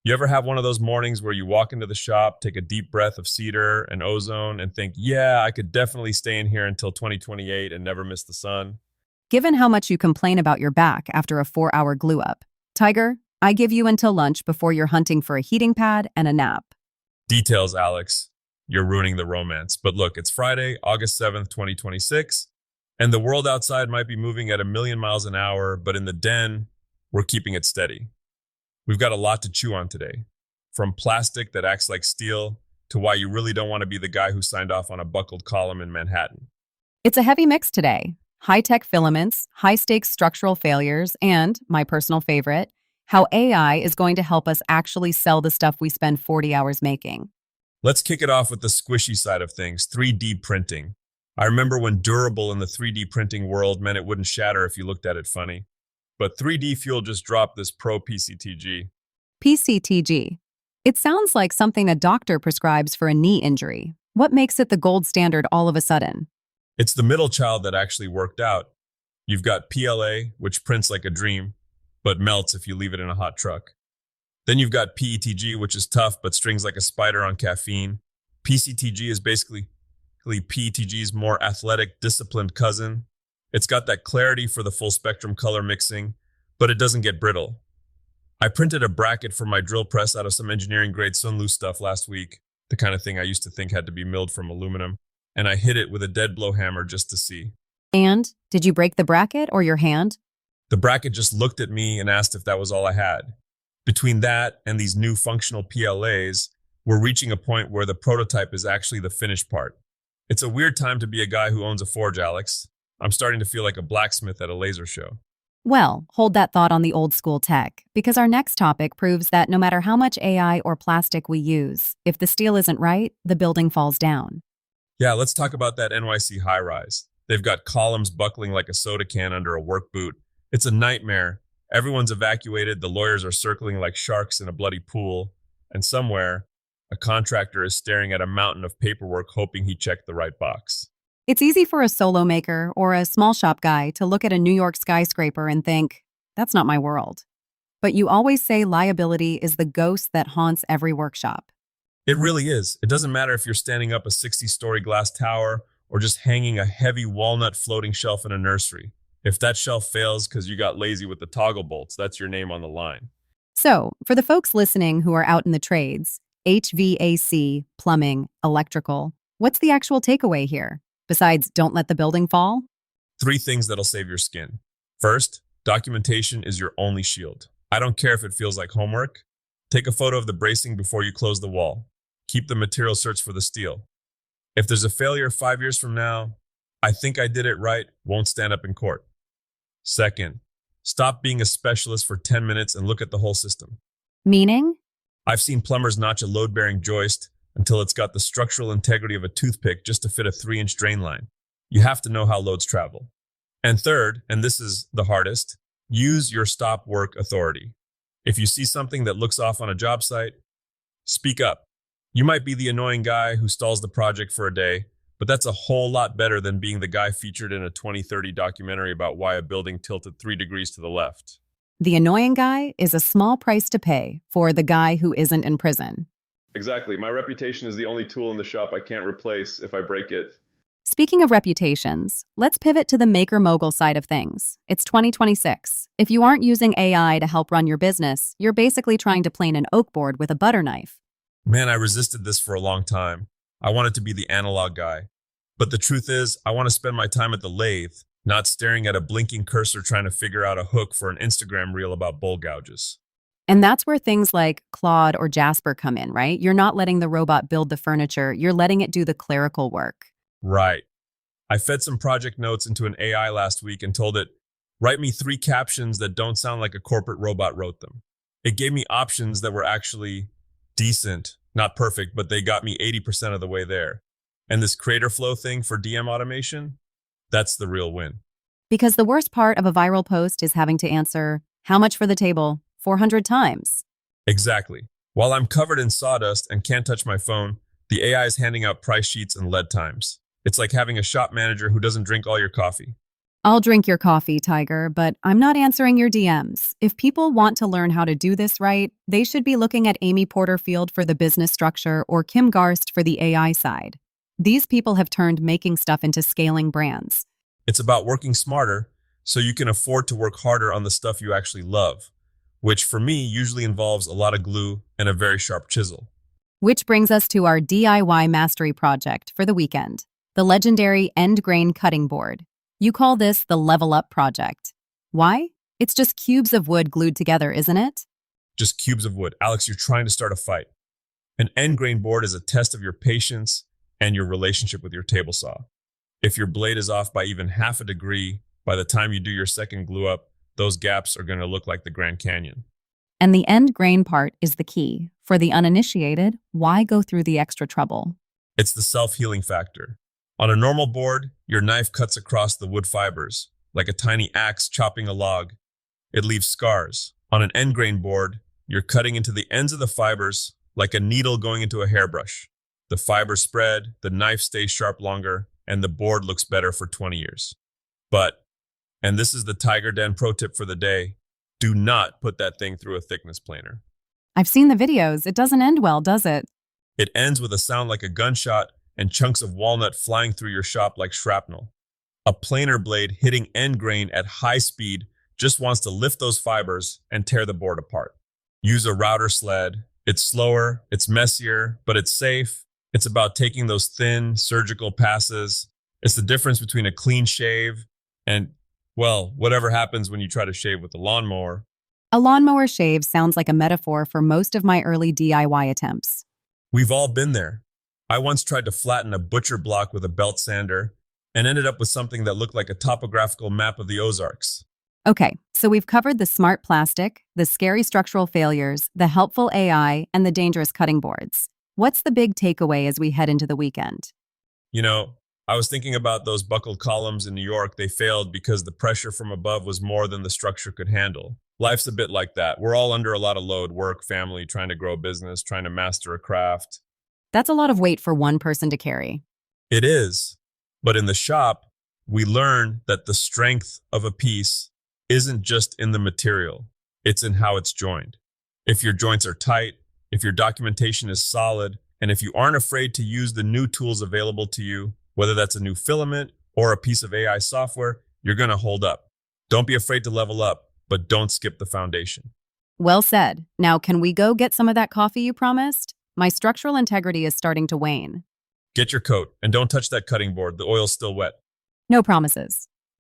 You ever have one of those mornings where you walk into the shop, take a deep breath of cedar and ozone, and think, yeah, I could definitely stay in here until 2028 and never miss the sun? Given how much you complain about your back after a 4-hour glue up, Tiger, I give you until lunch before you're hunting for a heating pad and a nap. Details, Alex. You're ruining the romance. But look, it's Friday, August 7th, 2026, and the world outside might be moving at a million miles an hour, but in the den, we're keeping it steady. We've got a lot to chew on today, from plastic that acts like steel to why you really don't want to be the guy who signed off on a buckled column in Manhattan. It's a heavy mix today. High-tech filaments, high-stakes structural failures, and, my personal favorite, how AI is going to help us actually sell the stuff we spend 40 hours making. Let's kick it off with the squishy side of things, 3D printing. I remember when durable in the 3D printing world meant it wouldn't shatter if you looked at it funny. But 3D Fuel just dropped this Pro PCTG. PCTG. It sounds like something a doctor prescribes for a knee injury. What makes it the gold standard all of a sudden? It's the middle child that actually worked out. You've got PLA, which prints like a dream, but melts if you leave it in a hot truck. Then you've got PETG, which is tough but strings like a spider on caffeine. PCTG is basically PETG's more athletic, disciplined cousin. It's got that clarity for the full spectrum color mixing, but it doesn't get brittle. I printed a bracket for my drill press out of some engineering grade Sunlu stuff last week, the kind of thing I used to think had to be milled from aluminum, and I hit it with a dead blow hammer just to see. And, did you break the bracket or your hand? The bracket just looked at me and asked if that was all I had. Between that and these new functional PLAs, we're reaching a point where the prototype is actually the finished part. It's a weird time to be a guy who owns a forge, Alex. I'm starting to feel like a blacksmith at a laser show. Well, hold that thought on the old school tech, because our next topic proves that no matter how much AI or plastic we use, if the steel isn't right, the building falls down. Yeah, let's talk about that NYC high rise. They've got columns buckling like a soda can under a work boot. It's a nightmare. Everyone's evacuated, the lawyers are circling like sharks in a bloody pool, and somewhere, a contractor is staring at a mountain of paperwork hoping he checked the right box. It's easy for a solo maker or a small shop guy to look at a New York skyscraper and think, that's not my world. But you always say liability is the ghost that haunts every workshop. It really is. It doesn't matter if you're standing up a 60-story glass tower or just hanging a heavy walnut floating shelf in a nursery. If that shelf fails because you got lazy with the toggle bolts, that's your name on the line. So, for the folks listening who are out in the trades, HVAC, plumbing, electrical, what's the actual takeaway here? Besides, don't let the building fall? 3 things that'll save your skin. First, documentation is your only shield. I don't care if it feels like homework. Take a photo of the bracing before you close the wall. Keep the material search for the steel. If there's a failure 5 years from now, I think I did it right won't stand up in court. Second, stop being a specialist for 10 minutes and look at the whole system. Meaning? I've seen plumbers notch a load-bearing joist until it's got the structural integrity of a toothpick just to fit a 3-inch drain line. You have to know how loads travel. And third, and this is the hardest, use your stop work authority. If you see something that looks off on a job site, speak up. You might be the annoying guy who stalls the project for a day, but that's a whole lot better than being the guy featured in a 2030 documentary about why a building tilted 3 degrees to the left. The annoying guy is a small price to pay for the guy who isn't in prison. Exactly. My reputation is the only tool in the shop I can't replace if I break it. Speaking of reputations, let's pivot to the maker-mogul side of things. It's 2026. If you aren't using AI to help run your business, you're basically trying to plane an oak board with a butter knife. Man, I resisted this for a long time. I wanted to be the analog guy. But the truth is, I want to spend my time at the lathe, not staring at a blinking cursor trying to figure out a hook for an Instagram reel about bull gouges. And that's where things like Claude or Jasper come in, right? You're not letting the robot build the furniture, you're letting it do the clerical work. Right. I fed some project notes into an AI last week and told it, write me 3 captions that don't sound like a corporate robot wrote them. It gave me options that were actually decent, not perfect, but they got me 80% of the way there. And this creator flow thing for DM automation, that's the real win. Because the worst part of a viral post is having to answer, how much for the table? 400 times. Exactly. While I'm covered in sawdust and can't touch my phone, the AI is handing out price sheets and lead times. It's like having a shop manager who doesn't drink all your coffee. I'll drink your coffee, Tiger, but I'm not answering your DMs. If people want to learn how to do this right, they should be looking at Amy Porterfield for the business structure or Kim Garst for the AI side. These people have turned making stuff into scaling brands. It's about working smarter so you can afford to work harder on the stuff you actually love, which for me usually involves a lot of glue and a very sharp chisel. Which brings us to our DIY mastery project for the weekend, the legendary end grain cutting board. You call this the Level Up project. Why? It's just cubes of wood glued together, isn't it? Just cubes of wood. Alex, you're trying to start a fight. An end grain board is a test of your patience and your relationship with your table saw. If your blade is off by even half a degree, by the time you do your second glue up, those gaps are going to look like the Grand Canyon. And the end grain part is the key. For the uninitiated, why go through the extra trouble? It's the self-healing factor. On a normal board, your knife cuts across the wood fibers, like a tiny axe chopping a log. It leaves scars. On an end grain board, you're cutting into the ends of the fibers like a needle going into a hairbrush. The fibers spread, the knife stays sharp longer, and the board looks better for 20 years. But, and this is the TigerDen pro tip for the day, do not put that thing through a thickness planer. I've seen the videos. It doesn't end well, does it? It ends with a sound like a gunshot and chunks of walnut flying through your shop like shrapnel. A planer blade hitting end grain at high speed just wants to lift those fibers and tear the board apart. Use a router sled. It's slower, it's messier, but it's safe. It's about taking those thin, surgical passes. It's the difference between a clean shave and, well, whatever happens when you try to shave with a lawnmower. A lawnmower shave sounds like a metaphor for most of my early DIY attempts. We've all been there. I once tried to flatten a butcher block with a belt sander and ended up with something that looked like a topographical map of the Ozarks. Okay, so we've covered the smart plastic, the scary structural failures, the helpful AI, and the dangerous cutting boards. What's the big takeaway as we head into the weekend? You know, I was thinking about those buckled columns in New York. They failed because the pressure from above was more than the structure could handle. Life's a bit like that. We're all under a lot of load, work, family, trying to grow a business, trying to master a craft. That's a lot of weight for one person to carry. It is. But in the shop, we learn that the strength of a piece isn't just in the material, it's in how it's joined. If your joints are tight, if your documentation is solid, and if you aren't afraid to use the new tools available to you, whether that's a new filament or a piece of AI software, you're going to hold up. Don't be afraid to level up, but don't skip the foundation. Well said. Now, can we go get some of that coffee you promised? My structural integrity is starting to wane. Get your coat and don't touch that cutting board. The oil's still wet. No promises.